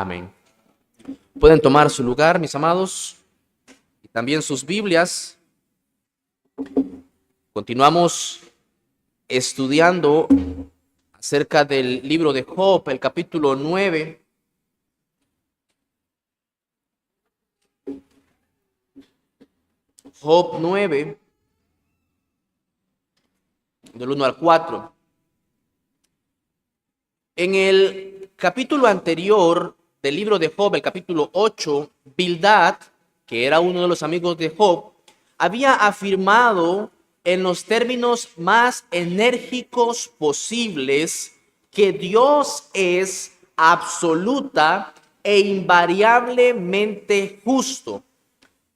Amén. Pueden tomar su lugar, mis amados, y también sus Biblias. Continuamos estudiando acerca del libro de Job, el capítulo 9. Job 9, del 1 al 4. En el capítulo anterior del libro de Job, el capítulo 8, Bildad, que era uno de los amigos de Job, había afirmado en los términos más enérgicos posibles que Dios es absoluta e invariablemente justo.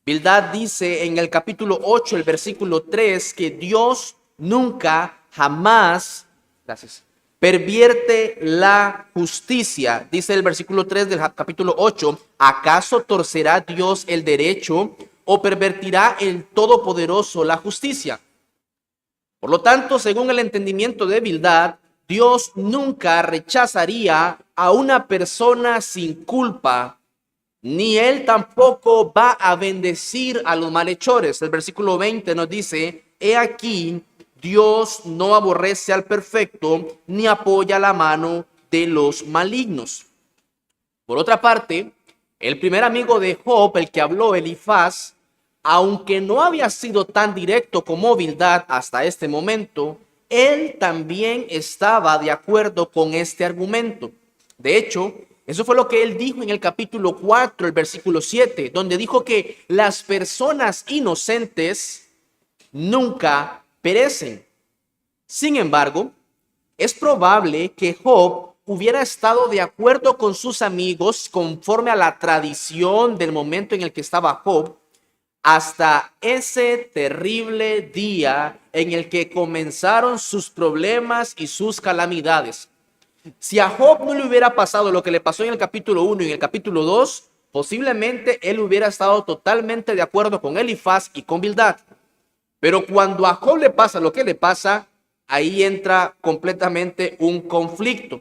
Bildad dice en el capítulo 8, el versículo 3, que Dios nunca, jamás, pervierte la justicia. Dice el versículo 3 del capítulo 8, ¿acaso torcerá Dios el derecho o pervertirá el Todopoderoso la justicia? Por lo tanto, según el entendimiento de Bildad, Dios nunca rechazaría a una persona sin culpa, ni él tampoco va a bendecir a los malhechores. El versículo 20 nos dice, he aquí, Dios no aborrece al perfecto, ni apoya la mano de los malignos. Por otra parte, el primer amigo de Job, el que habló, Elifaz, aunque no había sido tan directo como Bildad hasta este momento, él también estaba de acuerdo con este argumento. De hecho, eso fue lo que él dijo en el capítulo 4, el versículo 7, donde dijo que las personas inocentes nunca perecen. Sin embargo, es probable que Job hubiera estado de acuerdo con sus amigos conforme a la tradición del momento en el que estaba Job, hasta ese terrible día en el que comenzaron sus problemas y sus calamidades. Si a Job no le hubiera pasado lo que le pasó en el capítulo 1 y en el capítulo 2, posiblemente él hubiera estado totalmente de acuerdo con Elifaz y con Bildad. Pero cuando a Job le pasa lo que le pasa, ahí entra completamente un conflicto.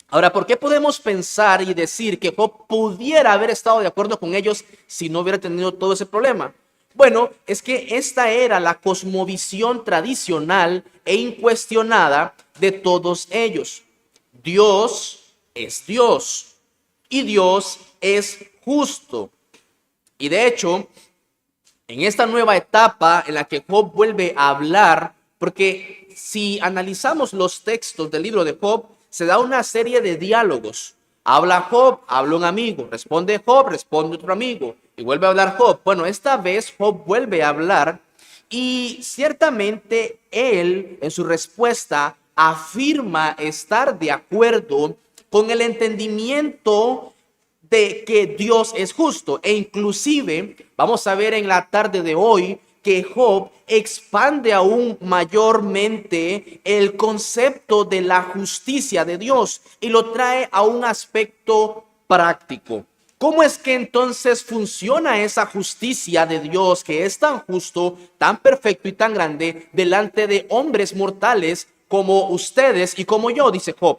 Ahora, ¿por qué podemos pensar y decir que Job pudiera haber estado de acuerdo con ellos si no hubiera tenido todo ese problema? Bueno, es que esta era la cosmovisión tradicional e incuestionada de todos ellos. Dios es Dios y Dios es justo. Y de hecho, en esta nueva etapa en la que Job vuelve a hablar, porque si analizamos los textos del libro de Job, se da una serie de diálogos. Habla Job, habla un amigo, responde Job, responde otro amigo, y vuelve a hablar Job. Bueno, esta vez Job vuelve a hablar y ciertamente él en su respuesta afirma estar de acuerdo con el entendimiento de que Dios es justo. E inclusive vamos a ver en la tarde de hoy que Job expande aún mayormente el concepto de la justicia de Dios y lo trae a un aspecto práctico. ¿Cómo es que entonces funciona esa justicia de Dios que es tan justo, tan perfecto y tan grande delante de hombres mortales como ustedes y como yo? Dice Job.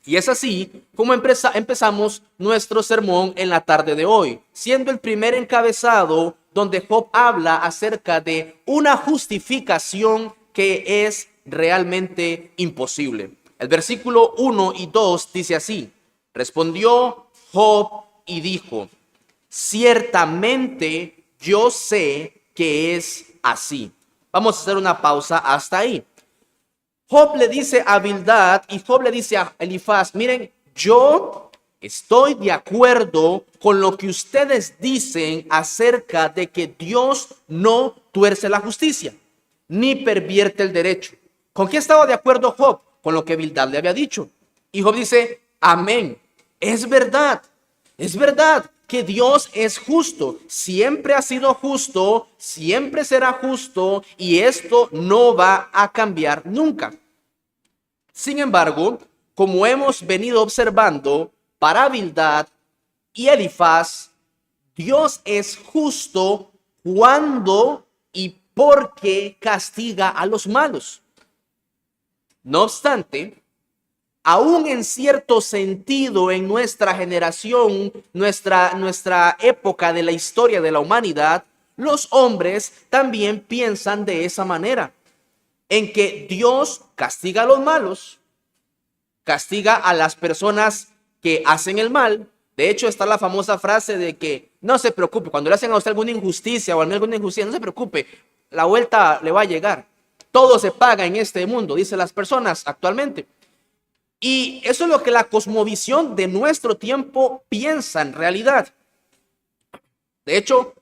Y es así como empezamos nuestro sermón en la tarde de hoy, siendo el primer encabezado donde Job habla acerca de una justificación que es realmente imposible. El versículo 1 y 2 dice así: respondió Job y dijo, ciertamente yo sé que es así. Vamos a hacer una pausa hasta ahí. Job le dice a Bildad y Job le dice a Elifaz, miren, yo estoy de acuerdo con lo que ustedes dicen acerca de que Dios no tuerce la justicia, ni pervierte el derecho. ¿Con qué estaba de acuerdo Job? Con lo que Bildad le había dicho. Y Job dice, amén, es verdad que Dios es justo, siempre ha sido justo, siempre será justo y esto no va a cambiar nunca. Sin embargo, como hemos venido observando, para Bildad y Elifaz, Dios es justo cuando y porque castiga a los malos. No obstante, Aún en cierto sentido, en nuestra generación, nuestra época de la historia de la humanidad, los hombres también piensan de esa manera, en que Dios castiga a los malos, castiga a las personas que hacen el mal. De hecho, está la famosa frase de que no se preocupe, cuando le hacen a usted alguna injusticia o a mí alguna injusticia, no se preocupe, la vuelta le va a llegar. Todo se paga en este mundo, dicen las personas actualmente. Y eso es lo que la cosmovisión de nuestro tiempo piensa en realidad. De hecho,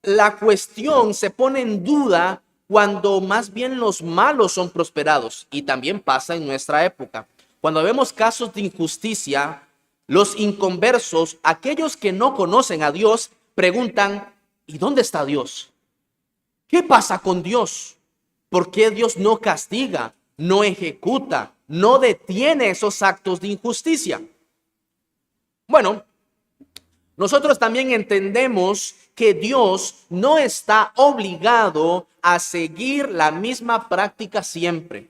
la cuestión se pone en duda cuando más bien los malos son prosperados, y también pasa en nuestra época. Cuando vemos casos de injusticia, los inconversos, aquellos que no conocen a Dios, preguntan, ¿y dónde está Dios? ¿Qué pasa con Dios? ¿Por qué Dios no castiga, no ejecuta, no detiene esos actos de injusticia? Bueno, nosotros también entendemos que Dios no está obligado a seguir la misma práctica siempre.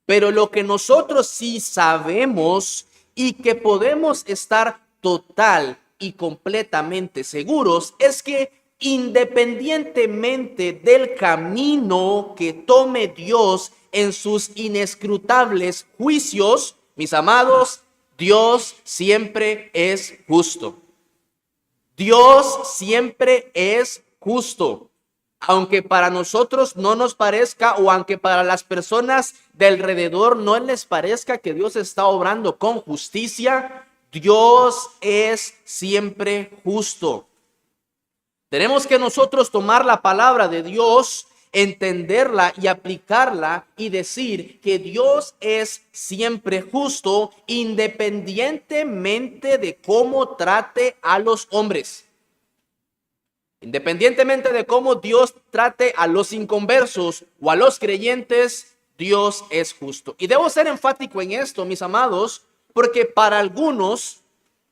Pero lo que nosotros sí sabemos y que podemos estar total y completamente seguros es que independientemente del camino que tome Dios en sus inescrutables juicios, mis amados, Dios siempre es justo. Dios siempre es justo. Aunque para nosotros no nos parezca, o aunque para las personas de alrededor no les parezca que Dios está obrando con justicia, Dios es siempre justo. Tenemos que nosotros tomar la palabra de Dios, entenderla y aplicarla y decir que Dios es siempre justo, independientemente de cómo trate a los hombres. Independientemente de cómo Dios trate a los inconversos o a los creyentes, Dios es justo. Y debo ser enfático en esto, mis amados, porque para algunos,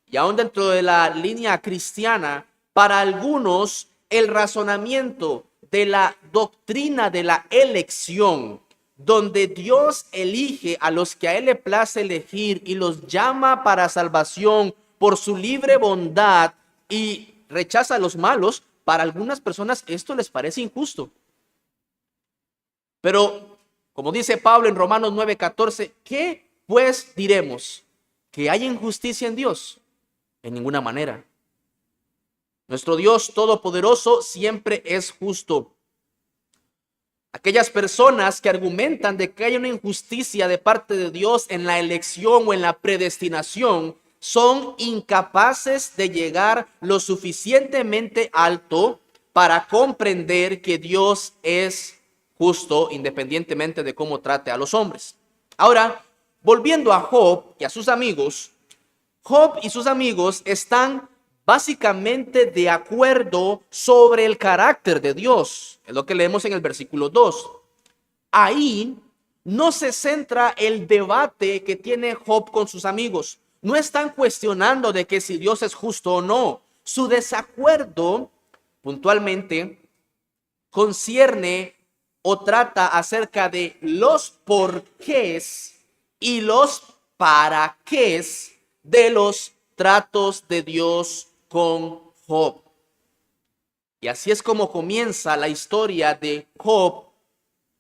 y aún dentro de la línea cristiana, para algunos el razonamiento de la doctrina de la elección, donde Dios elige a los que a Él le place elegir y los llama para salvación por su libre bondad y rechaza a los malos, para algunas personas esto les parece injusto. Pero, como dice Pablo en Romanos 9:14, ¿qué pues diremos? ¿Que hay injusticia en Dios? En ninguna manera. Nuestro Dios todopoderoso siempre es justo. Aquellas personas que argumentan de que hay una injusticia de parte de Dios en la elección o en la predestinación son incapaces de llegar lo suficientemente alto para comprender que Dios es justo independientemente de cómo trate a los hombres. Ahora, volviendo a Job y a sus amigos, Job y sus amigos están básicamente de acuerdo sobre el carácter de Dios. Es lo que leemos en el versículo 2. Ahí no se centra el debate que tiene Job con sus amigos. No están cuestionando de que si Dios es justo o no. Su desacuerdo puntualmente concierne o trata acerca de los porqués y los para qué de los tratos de Dios con Job. Y así es como comienza la historia de Job,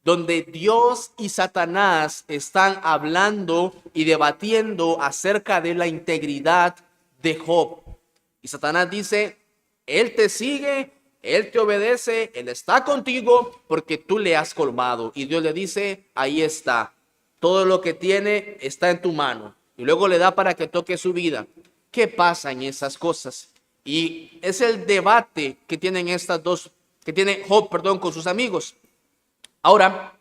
donde Dios y Satanás están hablando y debatiendo acerca de la integridad de Job. Y Satanás dice, él te sigue, él te obedece, él está contigo porque tú le has colmado. Y Dios le dice, ahí está, todo lo que tiene está en tu mano. Y luego le da para que toque su vida. ¿Qué pasa en esas cosas? Y es el debate que tienen que tiene Job, con sus amigos. Ahora,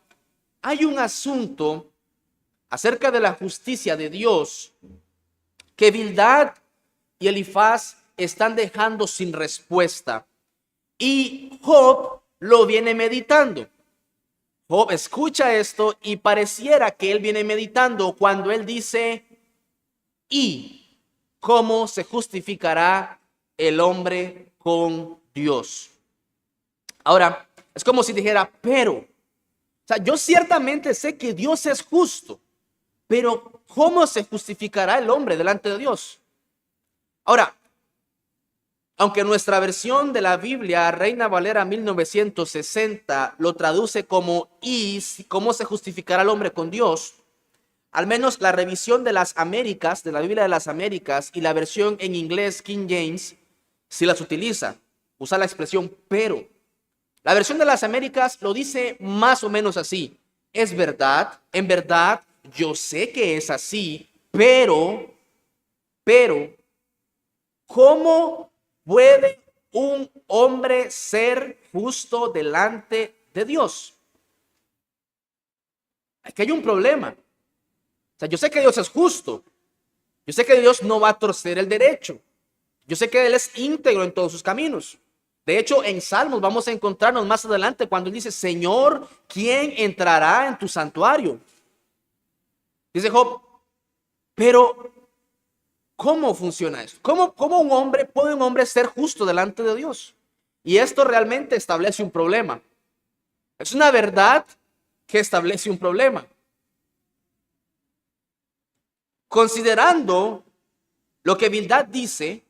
hay un asunto acerca de la justicia de Dios que Bildad y Elifaz están dejando sin respuesta. Y Job lo viene meditando. Job escucha esto y pareciera que él viene meditando cuando él dice, ¿y cómo se justificará el hombre con Dios? Ahora, es como si dijera, pero, yo ciertamente sé que Dios es justo, pero ¿cómo se justificará el hombre delante de Dios? Ahora, aunque nuestra versión de la Biblia, Reina Valera 1960, lo traduce como ¿y cómo se justificará el hombre con Dios? Al menos la revisión de las Américas, de la Biblia de las Américas, y la versión en inglés King James, sí las utiliza. Usa la expresión pero. La versión de las Américas lo dice más o menos así. Es verdad, en verdad, yo sé que es así, pero, ¿cómo puede un hombre ser justo delante de Dios? Aquí hay un problema. O sea, yo sé que Dios es justo. Yo sé que Dios no va a torcer el derecho. Yo sé que Él es íntegro en todos sus caminos. De hecho, en Salmos vamos a encontrarnos más adelante cuando Él dice, Señor, ¿quién entrará en tu santuario? Dice Job, pero ¿cómo funciona esto? ¿Cómo puede un hombre ser justo delante de Dios? Y esto realmente establece un problema. Es una verdad que establece un problema. Considerando lo que Bildad dice,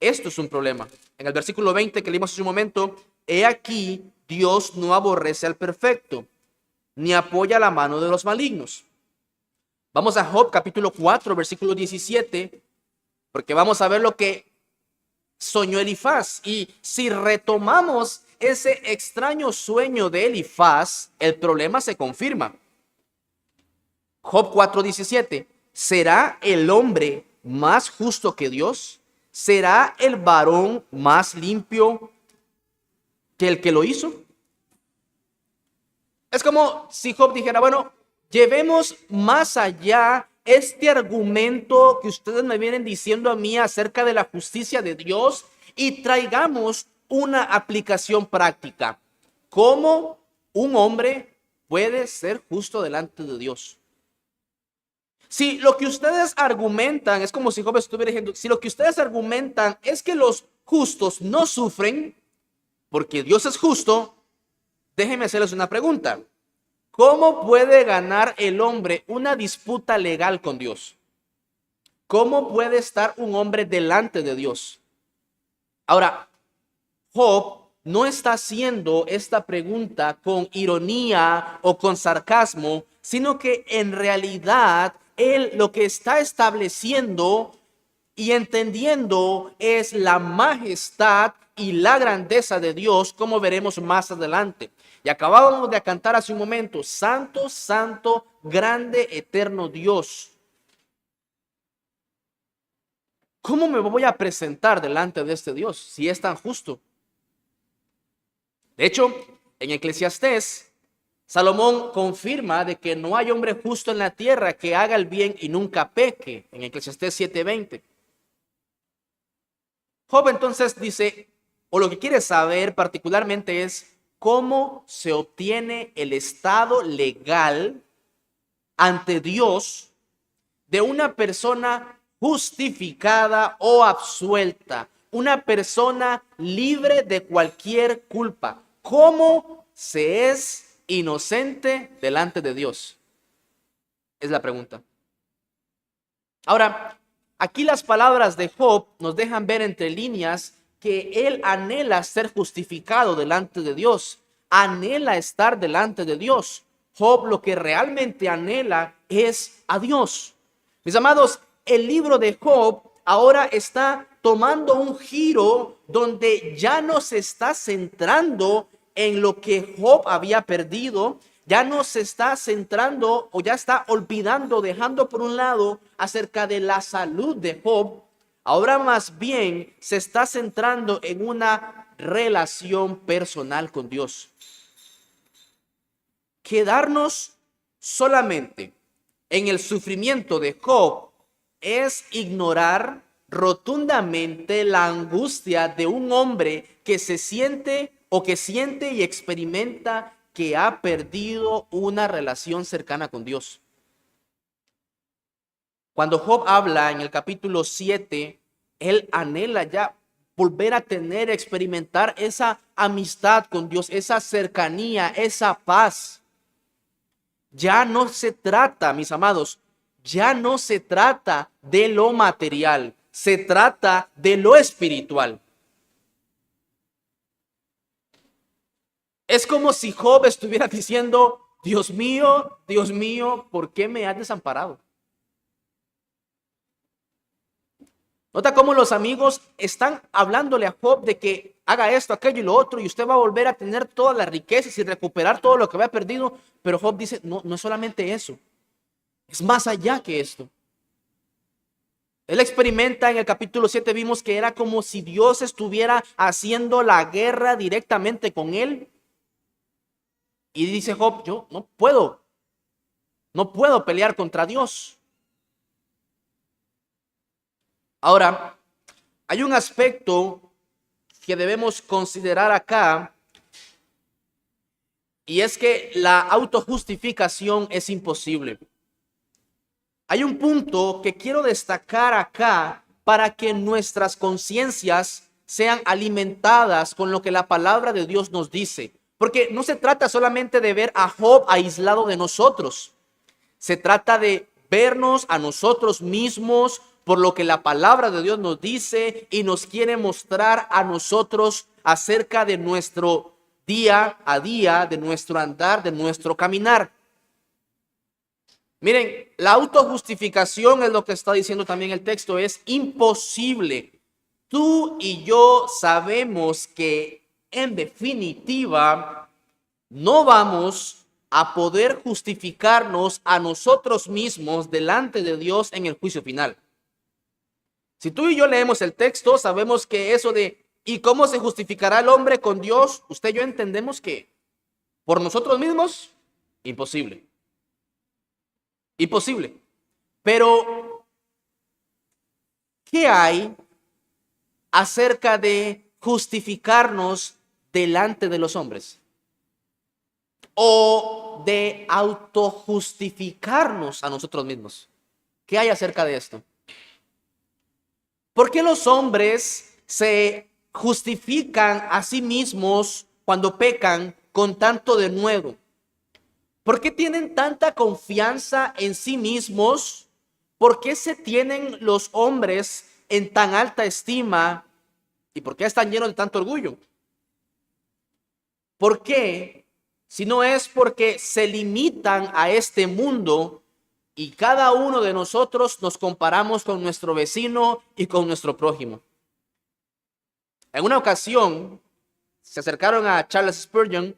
esto es un problema. En el versículo 20 que leímos hace un momento, he aquí, Dios no aborrece al perfecto, ni apoya la mano de los malignos. Vamos a Job capítulo 4, versículo 17, porque vamos a ver lo que soñó Elifaz. Y si retomamos ese extraño sueño de Elifaz, el problema se confirma. Job 4:17, ¿será el hombre más justo que Dios? ¿Será el varón más limpio que el que lo hizo? Es como si Job dijera, bueno, llevemos más allá este argumento que ustedes me vienen diciendo a mí acerca de la justicia de Dios y traigamos una aplicación práctica. ¿Cómo un hombre puede ser justo delante de Dios? Si lo que ustedes argumentan, es como si Job estuviera diciendo, si lo que ustedes argumentan es que los justos no sufren, porque Dios es justo, déjenme hacerles una pregunta. ¿Cómo puede ganar el hombre una disputa legal con Dios? ¿Cómo puede estar un hombre delante de Dios? Ahora, Job no está haciendo esta pregunta con ironía o con sarcasmo, sino que en realidad él lo que está estableciendo y entendiendo es la majestad y la grandeza de Dios, como veremos más adelante. Y acabábamos de cantar hace un momento, Santo, Santo, grande, eterno Dios. ¿Cómo me voy a presentar delante de este Dios si es tan justo? De hecho, en Eclesiastés, Salomón confirma de que no hay hombre justo en la tierra que haga el bien y nunca peque, en Eclesiastés 7:20. Job entonces dice, o lo que quiere saber particularmente es cómo se obtiene el estado legal ante Dios de una persona justificada o absuelta, una persona libre de cualquier culpa. ¿Cómo se es inocente delante de Dios? Es la pregunta. Ahora, aquí las palabras de Job nos dejan ver entre líneas que él anhela ser justificado delante de Dios, anhela estar delante de Dios. Job lo que realmente anhela es a Dios. Mis amados, el libro de Job ahora está tomando un giro donde ya no se está centrando en lo que Job había perdido, ya no se está centrando o ya está olvidando, dejando por un lado acerca de la salud de Job. Ahora más bien se está centrando en una relación personal con Dios. Quedarnos solamente en el sufrimiento de Job es ignorar rotundamente la angustia de un hombre que se siente o que siente y experimenta que ha perdido una relación cercana con Dios. Cuando Job habla en el capítulo 7, él anhela ya volver a tener, experimentar esa amistad con Dios, esa cercanía, esa paz. Ya no se trata, mis amados, ya no se trata de lo material, se trata de lo espiritual. Es como si Job estuviera diciendo, Dios mío, ¿por qué me has desamparado? Nota cómo los amigos están hablándole a Job de que haga esto, aquello y lo otro, y usted va a volver a tener todas las riquezas y recuperar todo lo que había perdido. Pero Job dice, no, no es solamente eso, es más allá que esto. Él experimenta en el capítulo 7, vimos que era como si Dios estuviera haciendo la guerra directamente con él. Y dice Job, yo no puedo pelear contra Dios. Ahora, hay un aspecto que debemos considerar acá, y es que la autojustificación es imposible. Hay un punto que quiero destacar acá para que nuestras conciencias sean alimentadas con lo que la palabra de Dios nos dice. Porque no se trata solamente de ver a Job aislado de nosotros. Se trata de vernos a nosotros mismos por lo que la palabra de Dios nos dice y nos quiere mostrar a nosotros acerca de nuestro día a día, de nuestro andar, de nuestro caminar. Miren, la autojustificación es lo que está diciendo también el texto, es imposible. Tú y yo sabemos que en definitiva no vamos a poder justificarnos a nosotros mismos delante de Dios en el juicio final. Si tú y yo leemos el texto, sabemos que eso de ¿y cómo se justificará el hombre con Dios? Usted y yo entendemos que por nosotros mismos, imposible. Imposible. Pero, ¿qué hay acerca de justificarnos delante de los hombres? O de autojustificarnos a nosotros mismos. ¿Qué hay acerca de esto? ¿Por qué los hombres se justifican a sí mismos cuando pecan con tanto denuedo? ¿Por qué tienen tanta confianza en sí mismos? ¿Por qué se tienen los hombres en tan alta estima? ¿Y por qué están llenos de tanto orgullo? ¿Por qué? Si no es porque se limitan a este mundo y cada uno de nosotros nos comparamos con nuestro vecino y con nuestro prójimo. En una ocasión se acercaron a Charles Spurgeon,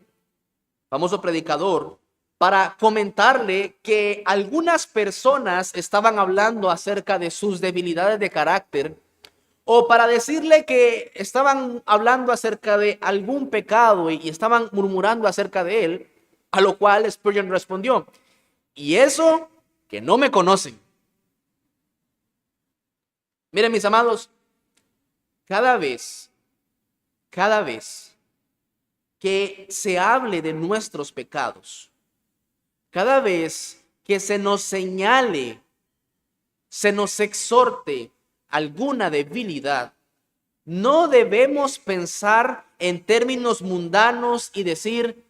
famoso predicador, para comentarle que algunas personas estaban hablando acerca de sus debilidades de carácter, o para decirle que estaban hablando acerca de algún pecado y estaban murmurando acerca de él, a lo cual Spurgeon respondió, y eso que no me conocen. Miren, mis amados, cada vez que se hable de nuestros pecados, cada vez que se nos señale, se nos exhorte alguna debilidad, no debemos pensar en términos mundanos y decir,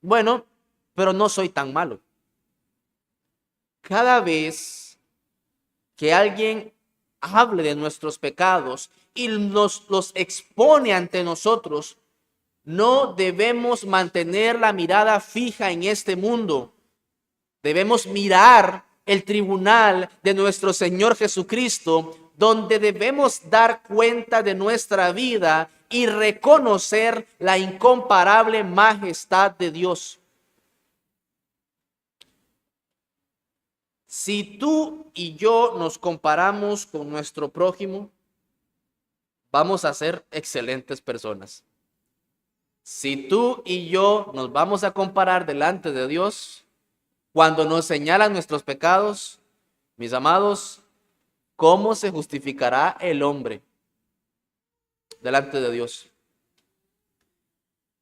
bueno, pero no soy tan malo. Cada vez que alguien hable de nuestros pecados y los expone ante nosotros, no debemos mantener la mirada fija en este mundo. Debemos mirar el tribunal de nuestro Señor Jesucristo, donde debemos dar cuenta de nuestra vida y reconocer la incomparable majestad de Dios. Si tú y yo nos comparamos con nuestro prójimo, vamos a ser excelentes personas. Si tú y yo nos vamos a comparar delante de Dios, cuando nos señalan nuestros pecados, mis amados, ¿cómo se justificará el hombre delante de Dios?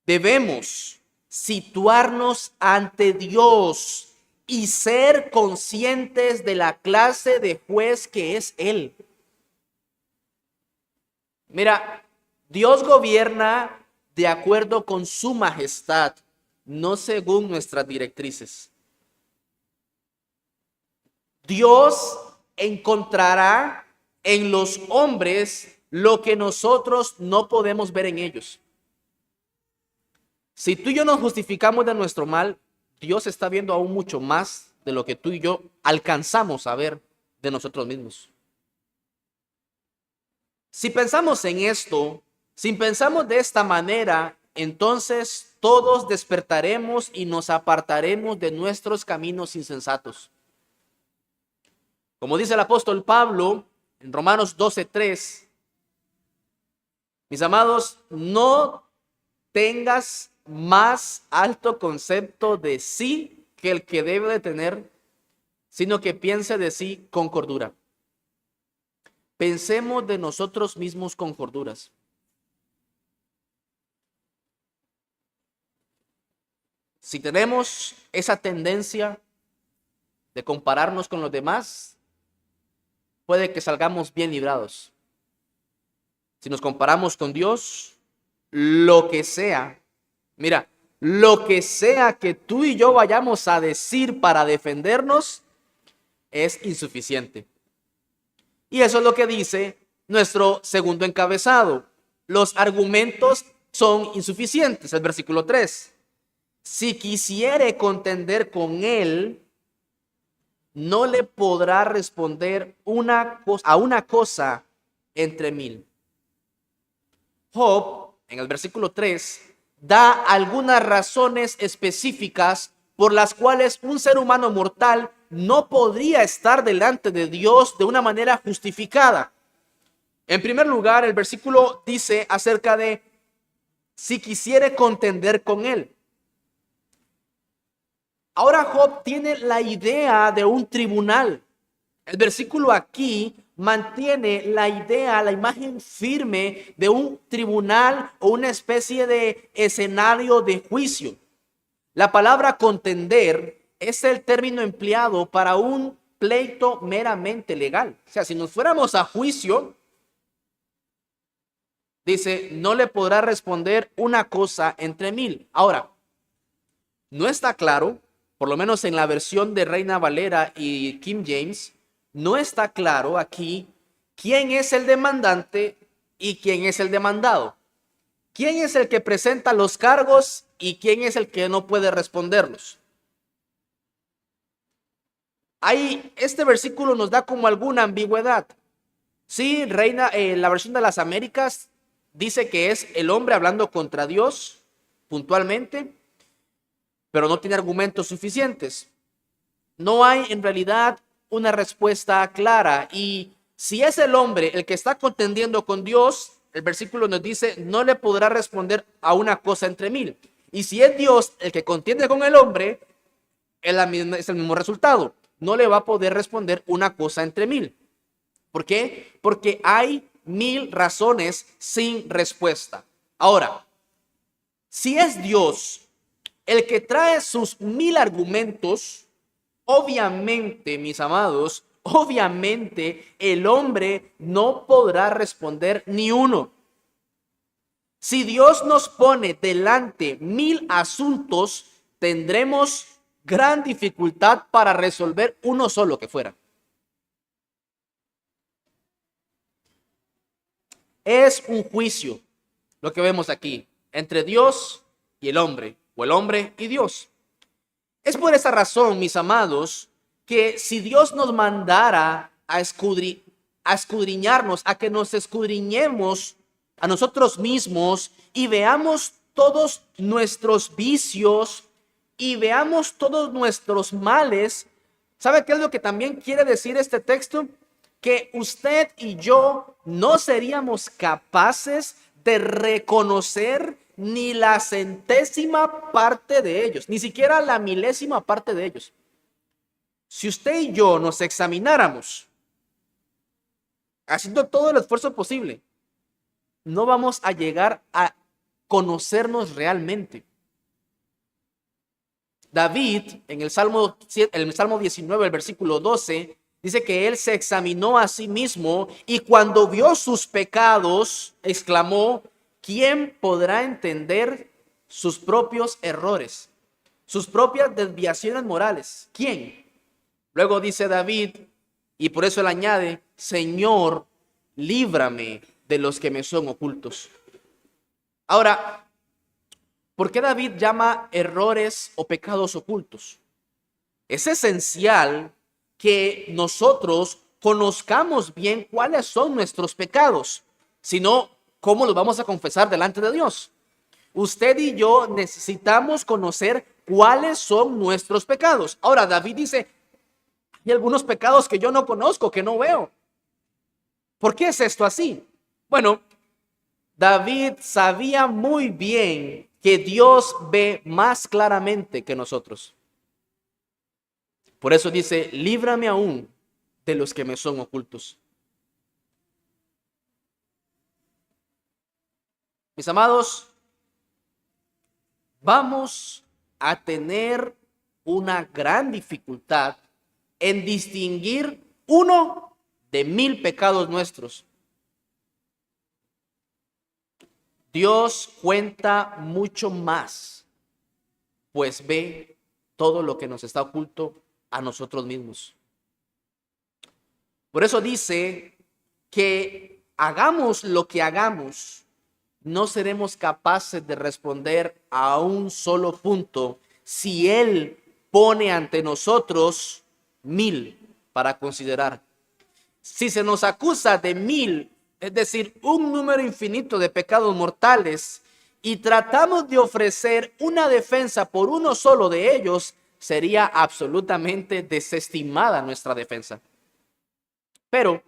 Debemos situarnos ante Dios y ser conscientes de la clase de juez que es Él. Mira, Dios gobierna de acuerdo con su majestad, no según nuestras directrices. Dios encontrará en los hombres lo que nosotros no podemos ver en ellos. Si tú y yo nos justificamos de nuestro mal, Dios está viendo aún mucho más de lo que tú y yo alcanzamos a ver de nosotros mismos. Si pensamos en esto, si pensamos de esta manera, entonces todos despertaremos y nos apartaremos de nuestros caminos insensatos. Como dice el apóstol Pablo en Romanos 12:3, mis amados, no tengas más alto concepto de sí que el que debe de tener, sino que piense de sí con cordura. Pensemos de nosotros mismos con corduras. Si tenemos esa tendencia de compararnos con los demás, puede que salgamos bien librados. Si nos comparamos con Dios, lo que sea, mira, lo que sea que tú y yo vayamos a decir para defendernos es insuficiente. Y eso es lo que dice nuestro segundo encabezado. Los argumentos son insuficientes. El versículo 3. Si quisiere contender con él, no le podrá responder a una cosa entre mil. Job, en el versículo 3, da algunas razones específicas por las cuales un ser humano mortal no podría estar delante de Dios de una manera justificada. En primer lugar, el versículo dice acerca de si quisiere contender con él. Ahora Job tiene la idea de un tribunal. El versículo aquí mantiene la idea, la imagen firme de un tribunal o una especie de escenario de juicio. La palabra contender es el término empleado para un pleito meramente legal. O sea, si nos fuéramos a juicio, dice, no le podrá responder una cosa entre mil. Ahora, no está claro, por lo menos en la versión de Reina Valera y King James, no está claro aquí quién es el demandante y quién es el demandado. ¿Quién es el que presenta los cargos y quién es el que no puede responderlos? Ahí, este versículo nos da como alguna ambigüedad. Sí, la versión de las Américas dice que es el hombre hablando contra Dios puntualmente, pero no tiene argumentos suficientes. No hay en realidad una respuesta clara. Y si es el hombre el que está contendiendo con Dios, el versículo nos dice, no le podrá responder a una cosa entre mil. Y si es Dios el que contiende con el hombre, es el mismo resultado. No le va a poder responder una cosa entre mil. ¿Por qué? Porque hay 1000 razones sin respuesta. Ahora, si es Dios el que trae sus 1000 argumentos, obviamente, mis amados, obviamente el hombre no podrá responder ni uno. Si Dios nos pone delante 1000 asuntos, tendremos gran dificultad para resolver uno solo que fuera. Es un juicio lo que vemos aquí entre Dios y el hombre, o el hombre y Dios. Es por esa razón, mis amados, que si Dios nos mandara a escudriñarnos, a que nos escudriñemos a nosotros mismos y veamos todos nuestros vicios y veamos todos nuestros males, ¿sabe qué es lo que también quiere decir este texto? Que usted y yo no seríamos capaces de reconocer ni la centésima parte de ellos, ni siquiera la milésima parte de ellos. Si usted y yo nos examináramos, haciendo todo el esfuerzo posible, no vamos a llegar a conocernos realmente. David, en el Salmo 19, el versículo 12, dice que él se examinó a sí mismo y cuando vio sus pecados, exclamó, ¿quién podrá entender sus propios errores, sus propias desviaciones morales? ¿Quién? Luego dice David, y por eso él añade, Señor, líbrame de los que me son ocultos. Ahora, ¿por qué David llama errores o pecados ocultos? Es esencial que nosotros conozcamos bien cuáles son nuestros pecados, si no, ¿cómo los vamos a confesar delante de Dios? Usted y yo necesitamos conocer cuáles son nuestros pecados. Ahora, David dice, hay algunos pecados que yo no conozco, que no veo. ¿Por qué es esto así? Bueno, David sabía muy bien que Dios ve más claramente que nosotros. Por eso dice, líbrame aún de los que me son ocultos. Mis amados, vamos a tener una gran dificultad en distinguir uno de 1000 pecados nuestros. Dios cuenta mucho más, pues ve todo lo que nos está oculto a nosotros mismos. Por eso dice que hagamos lo que hagamos, no seremos capaces de responder a un solo punto si Él pone ante nosotros 1000 para considerar. Si se nos acusa de 1000, es decir, un número infinito de pecados mortales, y tratamos de ofrecer una defensa por uno solo de ellos, sería absolutamente desestimada nuestra defensa. Pero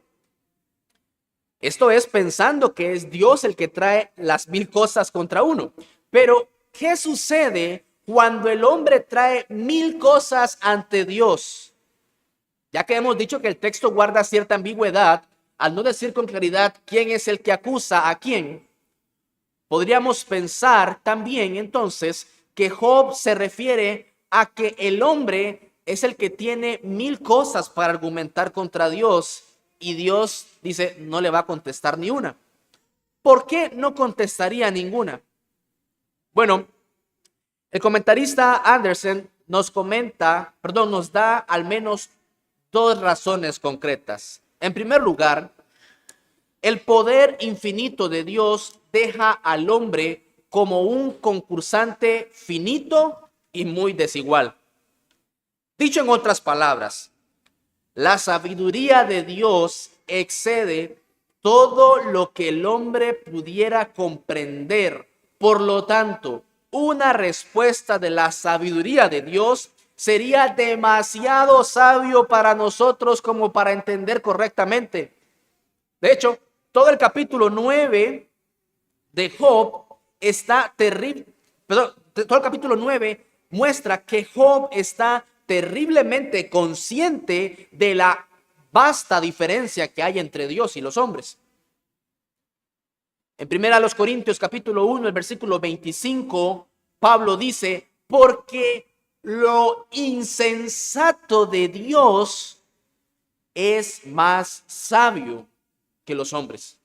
esto es pensando que es Dios el que trae las 1000 cosas contra uno. Pero, ¿qué sucede cuando el hombre trae 1000 cosas ante Dios? Ya que hemos dicho que el texto guarda cierta ambigüedad, al no decir con claridad quién es el que acusa a quién, podríamos pensar también entonces que Job se refiere a que el hombre es el que tiene 1000 cosas para argumentar contra Dios y Dios dice no le va a contestar ni una. ¿Por qué no contestaría ninguna? Bueno, el comentarista Anderson nos da al menos 2 razones concretas. En primer lugar, el poder infinito de Dios deja al hombre como un concursante finito y muy desigual. Dicho en otras palabras, la sabiduría de Dios excede todo lo que el hombre pudiera comprender. Por lo tanto, una respuesta de la sabiduría de Dios sería demasiado sabio para nosotros como para entender correctamente. De hecho, todo el capítulo 9 de Job está terrible. Perdón, todo el capítulo 9 muestra que Job está terriblemente consciente de la vasta diferencia que hay entre Dios y los hombres. En 1 Corintios capítulo 1, el versículo 25, Pablo dice, porque lo insensato de Dios es más sabio que los hombres,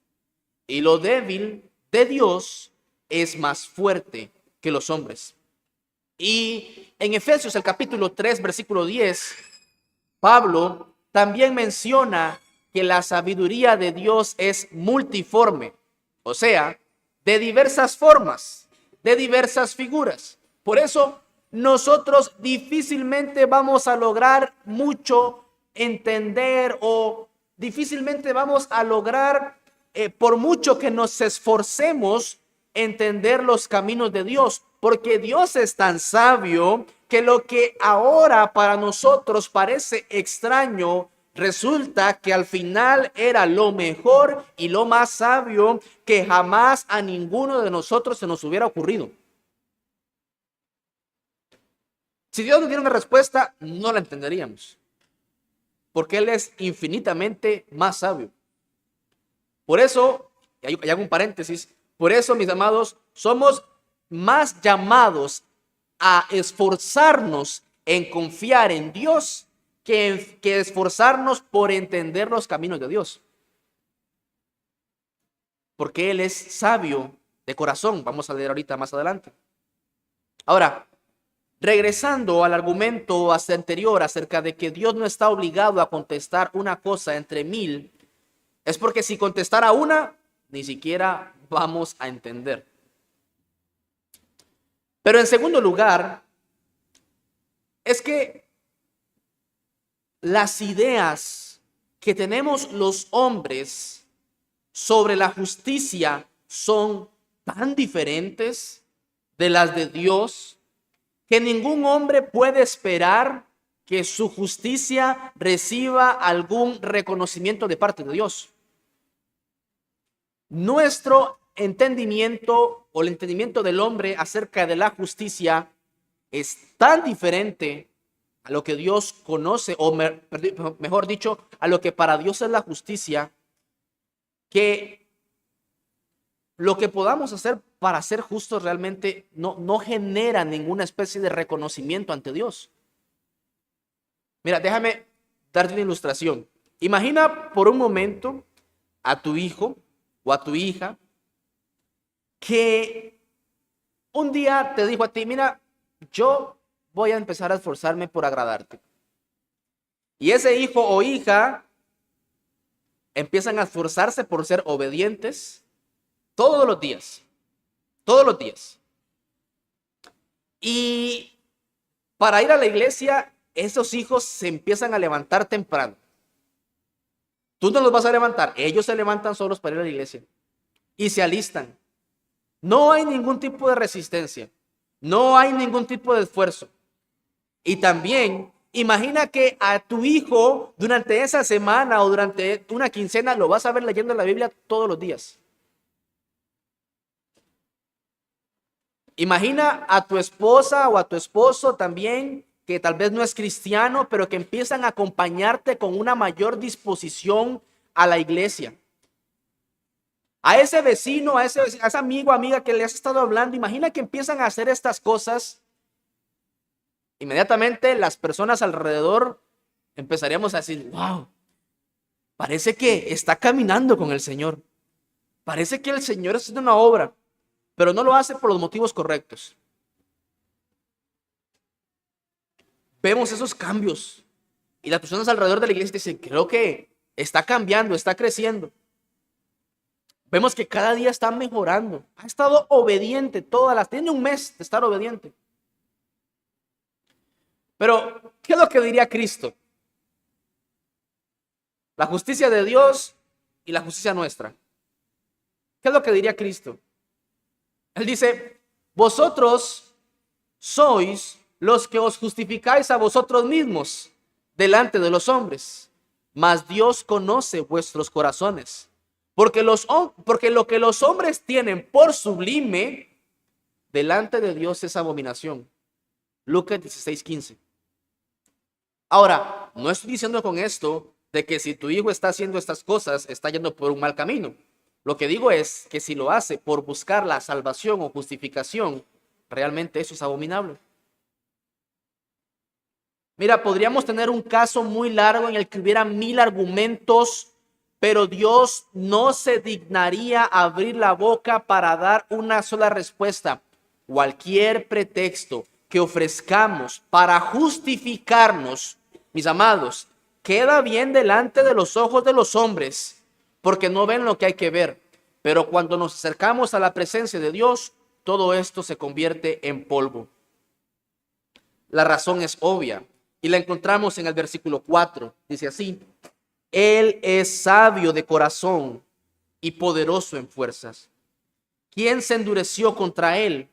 y lo débil de Dios es más fuerte que los hombres. Y en Efesios el capítulo 3, versículo 10, Pablo también menciona que la sabiduría de Dios es multiforme, o sea, de diversas formas, de diversas figuras. Por eso nosotros difícilmente vamos a lograr mucho entender o difícilmente vamos a lograr, por mucho que nos esforcemos, entender los caminos de Dios, porque Dios es tan sabio que lo que ahora para nosotros parece extraño, resulta que al final era lo mejor y lo más sabio que jamás a ninguno de nosotros se nos hubiera ocurrido. Si Dios nos diera una respuesta, no la entenderíamos, porque Él es infinitamente más sabio. Por eso, y hago un paréntesis, por eso, mis amados, somos más llamados a esforzarnos en confiar en Dios que esforzarnos por entender los caminos de Dios. Porque Él es sabio de corazón. Vamos a leer ahorita más adelante. Ahora, Regresando al argumento anterior acerca de que Dios no está obligado a contestar una cosa entre mil, es porque si contestara una, ni siquiera vamos a entender. Pero en segundo lugar, es que las ideas que tenemos los hombres sobre la justicia son tan diferentes de las de Dios que ningún hombre puede esperar que su justicia reciba algún reconocimiento de parte de Dios. Nuestro entendimiento o el entendimiento del hombre acerca de la justicia es tan diferente a lo que Dios conoce, o mejor dicho, a lo que para Dios es la justicia, que lo que podamos hacer para ser justos realmente no genera ninguna especie de reconocimiento ante Dios. Mira, déjame darte una ilustración. Imagina por un momento a tu hijo o a tu hija que un día te dijo a ti: mira, yo voy a empezar a esforzarme por agradarte. Y ese hijo o hija empiezan a esforzarse por ser obedientes todos los días. Todos los días. Y para ir a la iglesia, esos hijos se empiezan a levantar temprano. Tú no los vas a levantar, ellos se levantan solos para ir a la iglesia. Y se alistan. No hay ningún tipo de resistencia. No hay ningún tipo de esfuerzo. Y también, imagina que a tu hijo durante esa semana o durante una quincena lo vas a ver leyendo la Biblia todos los días. Imagina a tu esposa o a tu esposo también, que tal vez no es cristiano, pero que empiezan a acompañarte con una mayor disposición a la iglesia. A ese vecino, a ese amigo, amiga que le has estado hablando, imagina que empiezan a hacer estas cosas. Inmediatamente las personas alrededor empezaríamos a decir: wow, parece que está caminando con el Señor. Parece que el Señor está haciendo una obra, pero no lo hace por los motivos correctos. Vemos esos cambios y las personas alrededor de la iglesia dicen: creo que está cambiando, está creciendo. Vemos que cada día está mejorando. Ha estado obediente tiene un mes de estar obediente. Pero, ¿qué es lo que diría Cristo? La justicia de Dios y la justicia nuestra. ¿Qué es lo que diría Cristo? Él dice: vosotros sois los que os justificáis a vosotros mismos delante de los hombres, mas Dios conoce vuestros corazones. Porque lo que los hombres tienen por sublime, delante de Dios es abominación. Lucas 16:15. Ahora, no estoy diciendo con esto de que si tu hijo está haciendo estas cosas, está yendo por un mal camino. Lo que digo es que si lo hace por buscar la salvación o justificación, realmente eso es abominable. Mira, podríamos tener un caso muy largo en el que hubiera 1000 argumentos, pero Dios no se dignaría a abrir la boca para dar una sola respuesta. Cualquier pretexto que ofrezcamos para justificarnos, mis amados, queda bien delante de los ojos de los hombres, porque no ven lo que hay que ver. Pero cuando nos acercamos a la presencia de Dios, todo esto se convierte en polvo. La razón es obvia y la encontramos en el versículo 4. Dice así: Él es sabio de corazón y poderoso en fuerzas. ¿Quién se endureció contra él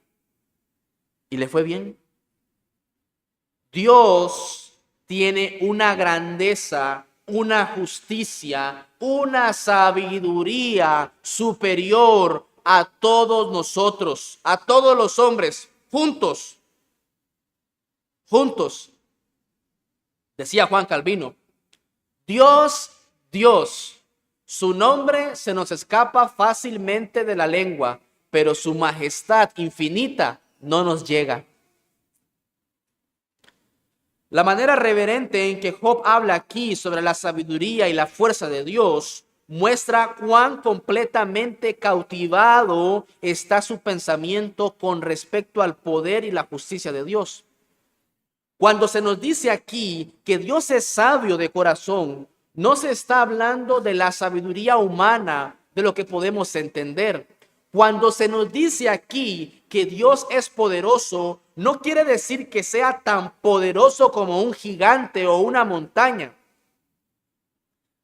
y le fue bien? Dios tiene una grandeza, una justicia, una sabiduría superior a todos nosotros, a todos los hombres, juntos. Decía Juan Calvino: Dios, su nombre se nos escapa fácilmente de la lengua, pero su majestad infinita no nos llega. La manera reverente en que Job habla aquí sobre la sabiduría y la fuerza de Dios muestra cuán completamente cautivado está su pensamiento con respecto al poder y la justicia de Dios. Cuando se nos dice aquí que Dios es sabio de corazón, no se está hablando de la sabiduría humana, de lo que podemos entender. Cuando se nos dice aquí que Dios es poderoso, no quiere decir que sea tan poderoso como un gigante o una montaña,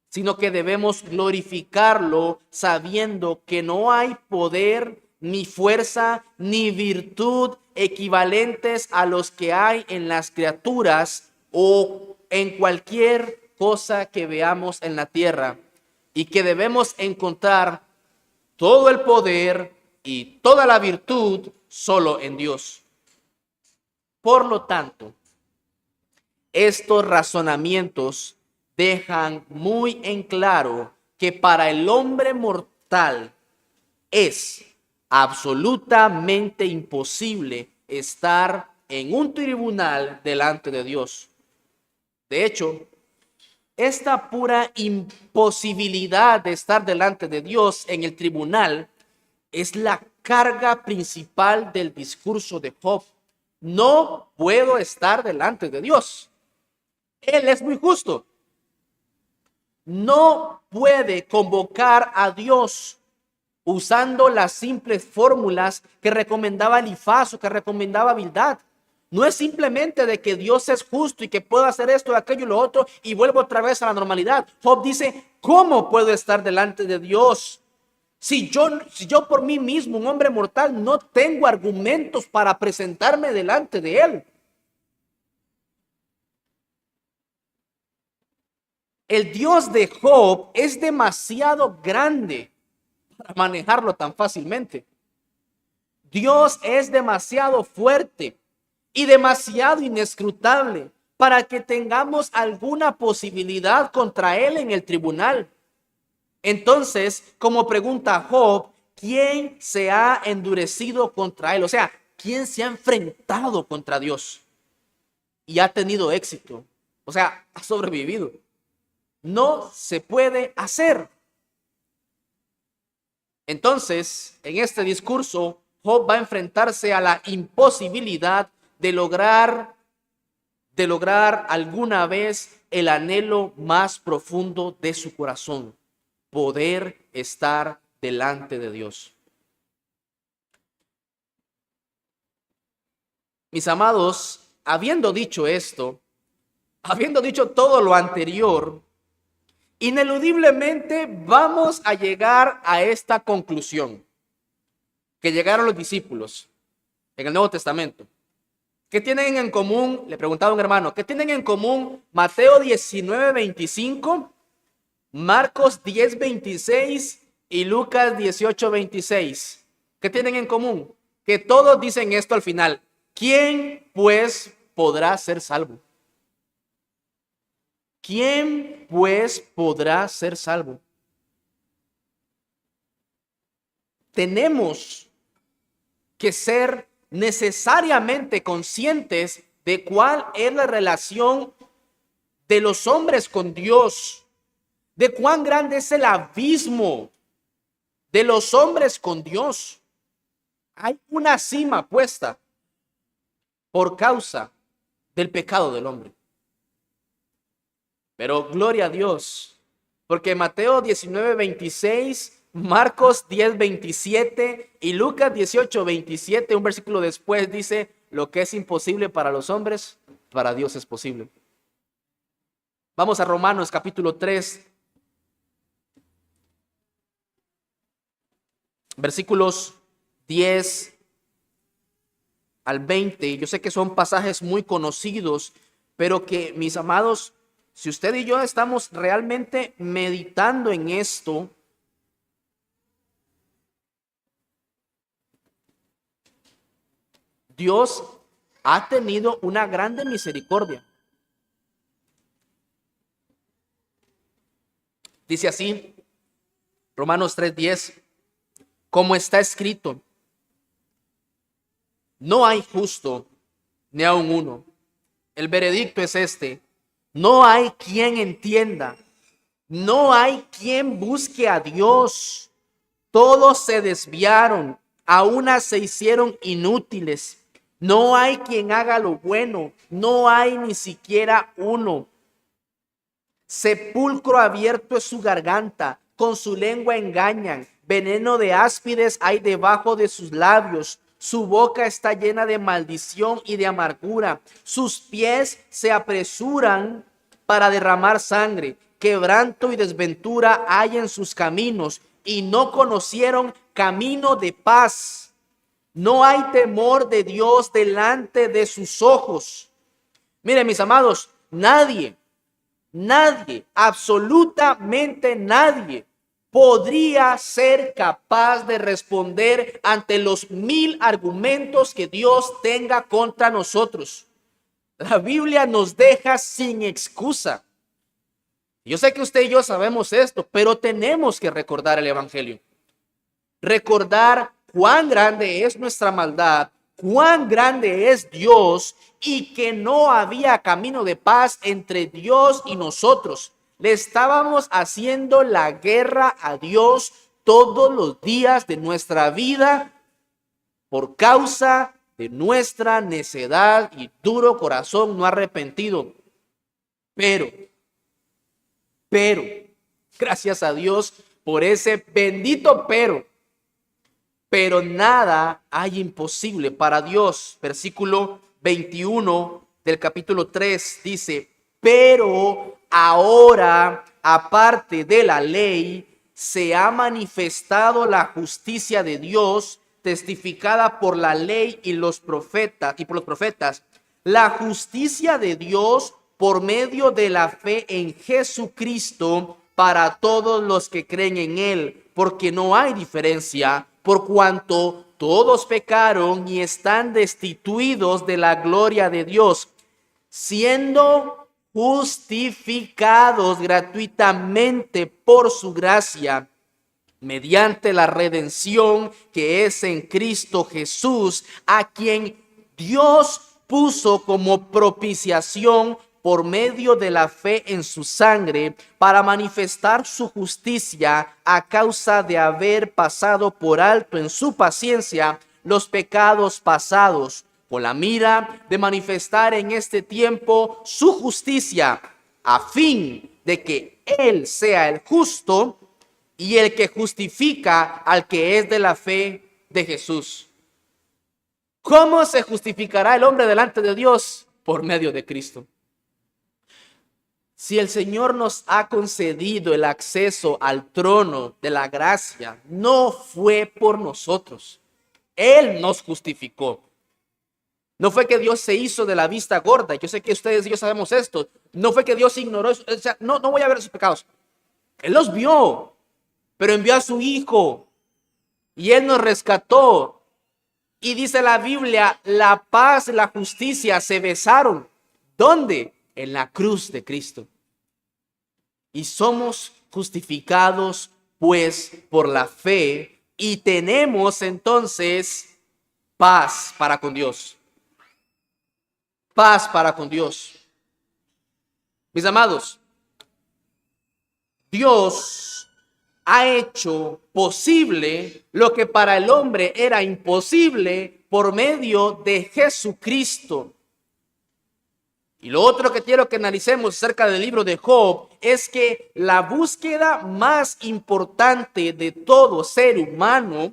sino que debemos glorificarlo sabiendo que no hay poder, ni fuerza, ni virtud equivalentes a los que hay en las criaturas o en cualquier cosa que veamos en la tierra, y que debemos encontrar todo el poder y toda la virtud solo en Dios. Por lo tanto, estos razonamientos dejan muy en claro que para el hombre mortal es absolutamente imposible estar en un tribunal delante de Dios. De hecho, esta pura imposibilidad de estar delante de Dios en el tribunal es la carga principal del discurso de Job. No puedo estar delante de Dios. Él es muy justo. No puede convocar a Dios usando las simples fórmulas que recomendaba Elifaz o que recomendaba Bildad. No es simplemente de que Dios es justo y que puedo hacer esto, aquello y lo otro y vuelvo otra vez a la normalidad. Job dice, ¿cómo puedo estar delante de Dios? Si yo por mí mismo, un hombre mortal, no tengo argumentos para presentarme delante de Él. El Dios de Job es demasiado grande para manejarlo tan fácilmente. Dios es demasiado fuerte y demasiado inescrutable para que tengamos alguna posibilidad contra Él en el tribunal. Entonces, como pregunta Job, ¿quién se ha endurecido contra Él? O sea, ¿quién se ha enfrentado contra Dios y ha tenido éxito? O sea, ha sobrevivido. No se puede hacer. Entonces, en este discurso, Job va a enfrentarse a la imposibilidad de lograr alguna vez el anhelo más profundo de su corazón, poder estar delante de Dios. Mis amados, habiendo dicho esto, habiendo dicho todo lo anterior, ineludiblemente vamos a llegar a esta conclusión que llegaron los discípulos en el Nuevo Testamento. ¿Qué tienen en común? Le preguntaba a un hermano, ¿qué tienen en común Mateo 19:25, Marcos 10:26 y Lucas 18:26? ¿Qué tienen en común? Que todos dicen esto al final. ¿Quién pues podrá ser salvo? ¿Quién pues podrá ser salvo? Tenemos que ser necesariamente conscientes de cuál es la relación de los hombres con Dios, de cuán grande es el abismo de los hombres con Dios. Hay una cima puesta por causa del pecado del hombre. Pero gloria a Dios, porque Mateo 19:26, Marcos 10:27 y Lucas 18:27, un versículo después, dice, lo que es imposible para los hombres, para Dios es posible. Vamos a Romanos capítulo 3, versículos 10 al 20. Yo sé que son pasajes muy conocidos, pero que, mis amados, si usted y yo estamos realmente meditando en esto, Dios ha tenido una grande misericordia. Dice así, Romanos 3:10, como está escrito, no hay justo ni aun uno. El veredicto es este, no hay quien entienda, no hay quien busque a Dios. Todos se desviaron, a una se hicieron inútiles. No hay quien haga lo bueno, no hay ni siquiera uno. Sepulcro abierto es su garganta, con su lengua engañan, veneno de áspides hay debajo de sus labios, su boca está llena de maldición y de amargura, sus pies se apresuran para derramar sangre, quebranto y desventura hay en sus caminos, y no conocieron camino de paz. No hay temor de Dios delante de sus ojos. Miren, mis amados, nadie, absolutamente nadie podría ser capaz de responder ante los 1000 argumentos que Dios tenga contra nosotros. La Biblia nos deja sin excusa. Yo sé que usted y yo sabemos esto, pero tenemos que recordar el Evangelio. Recordar cuán grande es nuestra maldad, cuán grande es Dios y que no había camino de paz entre Dios y nosotros. Le estábamos haciendo la guerra a Dios todos los días de nuestra vida por causa de nuestra necedad y duro corazón no arrepentido. Pero, gracias a Dios por ese bendito pero nada hay imposible para Dios. Versículo 21 del capítulo 3 dice, pero ahora, aparte de la ley, se ha manifestado la justicia de Dios, testificada por la ley y por los profetas, la justicia de Dios por medio de la fe en Jesucristo para todos los que creen en él, porque no hay diferencia, por cuanto todos pecaron y están destituidos de la gloria de Dios, siendo justificados gratuitamente por su gracia, mediante la redención que es en Cristo Jesús, a quien Dios puso como propiciación por medio de la fe en su sangre, para manifestar su justicia a causa de haber pasado por alto en su paciencia los pecados pasados, con la mira de manifestar en este tiempo su justicia, a fin de que Él sea el justo y el que justifica al que es de la fe de Jesús. ¿Cómo se justificará el hombre delante de Dios? Por medio de Cristo. Si el Señor nos ha concedido el acceso al trono de la gracia, no fue por nosotros. Él nos justificó. No fue que Dios se hizo de la vista gorda. Yo sé que ustedes y yo sabemos esto. No fue que Dios ignoró. O sea, no voy a ver sus pecados. Él los vio, pero envió a su Hijo y Él nos rescató. Y dice la Biblia, la paz y la justicia se besaron. ¿Dónde? En la cruz de Cristo. Y somos justificados pues por la fe y tenemos entonces paz para con Dios. Paz para con Dios. Mis amados, Dios ha hecho posible lo que para el hombre era imposible por medio de Jesucristo. Y lo otro que quiero que analicemos acerca del libro de Job es que la búsqueda más importante de todo ser humano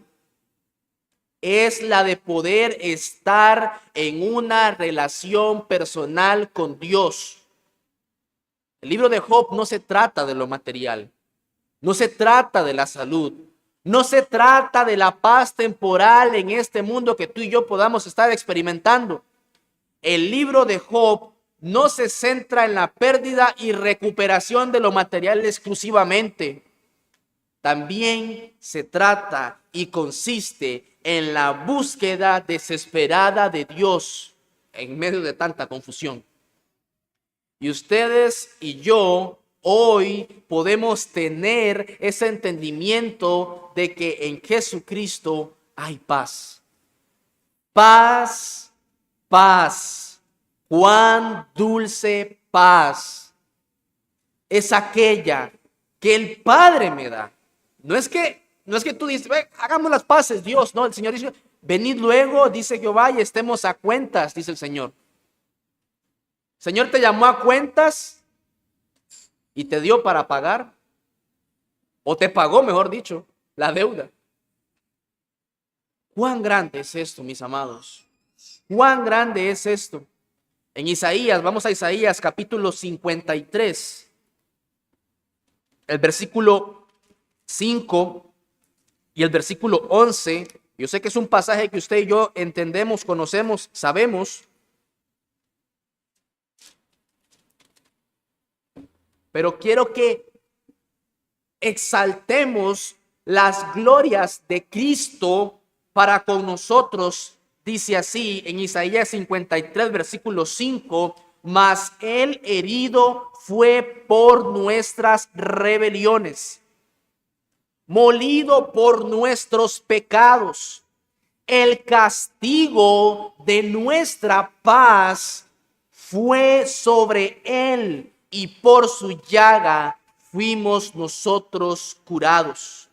es la de poder estar en una relación personal con Dios. El libro de Job no se trata de lo material, no se trata de la salud, no se trata de la paz temporal en este mundo que tú y yo podamos estar experimentando. El libro de Job no se centra en la pérdida y recuperación de lo material exclusivamente. También se trata y consiste en la búsqueda desesperada de Dios en medio de tanta confusión. Y ustedes y yo hoy podemos tener ese entendimiento de que en Jesucristo hay paz. Paz, paz. Cuán dulce paz es aquella que el Padre me da. No es que No es que tú dices, "Ve, hagamos las paces, Dios". No, el Señor dice, venid luego, dice Jehová, y estemos a cuentas, dice el Señor. El Señor te llamó a cuentas y te dio para pagar, o te pagó, mejor dicho, la deuda. ¿Cuán grande es esto, mis amados? ¿Cuán grande es esto? En Isaías, vamos a Isaías capítulo 53, el versículo 5 y el versículo 11. Yo sé que es un pasaje que usted y yo entendemos, conocemos, sabemos, pero quiero que exaltemos las glorias de Cristo para con nosotros. Dice así en Isaías 53, versículo 5, mas el herido fue por nuestras rebeliones, molido por nuestros pecados. El castigo de nuestra paz fue sobre él, y por su llaga fuimos nosotros curados.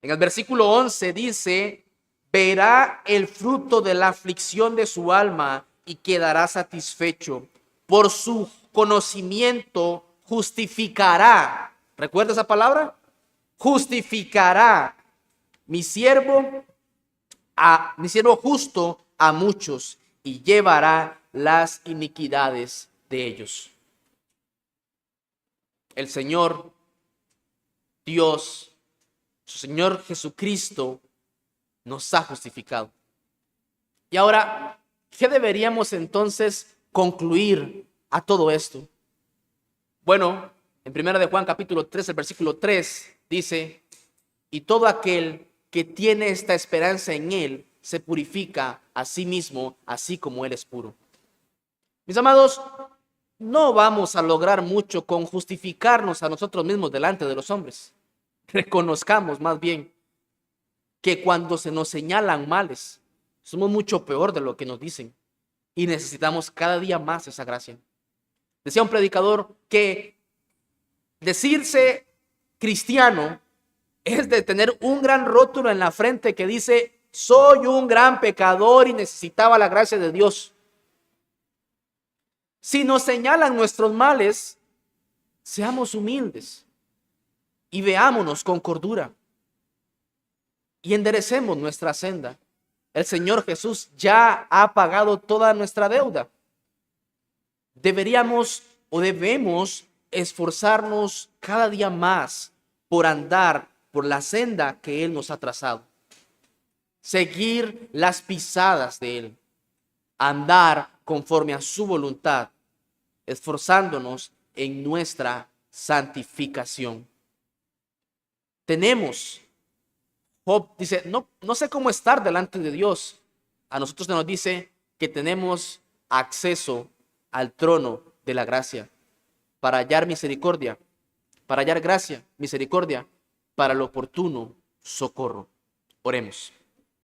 En el versículo 11 dice, verá el fruto de la aflicción de su alma y quedará satisfecho. Por su conocimiento justificará. ¿Recuerda esa palabra? Justificará mi siervo justo a muchos y llevará las iniquidades de ellos. El Señor Dios, su Señor Jesucristo, nos ha justificado. Y ahora, ¿qué deberíamos entonces concluir a todo esto? Bueno, en 1 de Juan capítulo 3, el versículo 3 dice, y todo aquel que tiene esta esperanza en él se purifica a sí mismo, así como él es puro. Mis amados, no vamos a lograr mucho con justificarnos a nosotros mismos delante de los hombres. Reconozcamos más bien que cuando se nos señalan males, somos mucho peor de lo que nos dicen y necesitamos cada día más esa gracia. Decía un predicador que decirse cristiano es de tener un gran rótulo en la frente que dice, soy un gran pecador y necesitaba la gracia de Dios. Si nos señalan nuestros males, seamos humildes y veámonos con cordura y enderecemos nuestra senda. El Señor Jesús ya ha pagado toda nuestra deuda. Deberíamos o debemos esforzarnos cada día más por andar por la senda que Él nos ha trazado. Seguir las pisadas de Él. Andar conforme a su voluntad, esforzándonos en nuestra santificación. Job dice, no sé cómo estar delante de Dios. A nosotros se nos dice que tenemos acceso al trono de la gracia para hallar misericordia, para hallar gracia, misericordia, para el oportuno socorro. Oremos.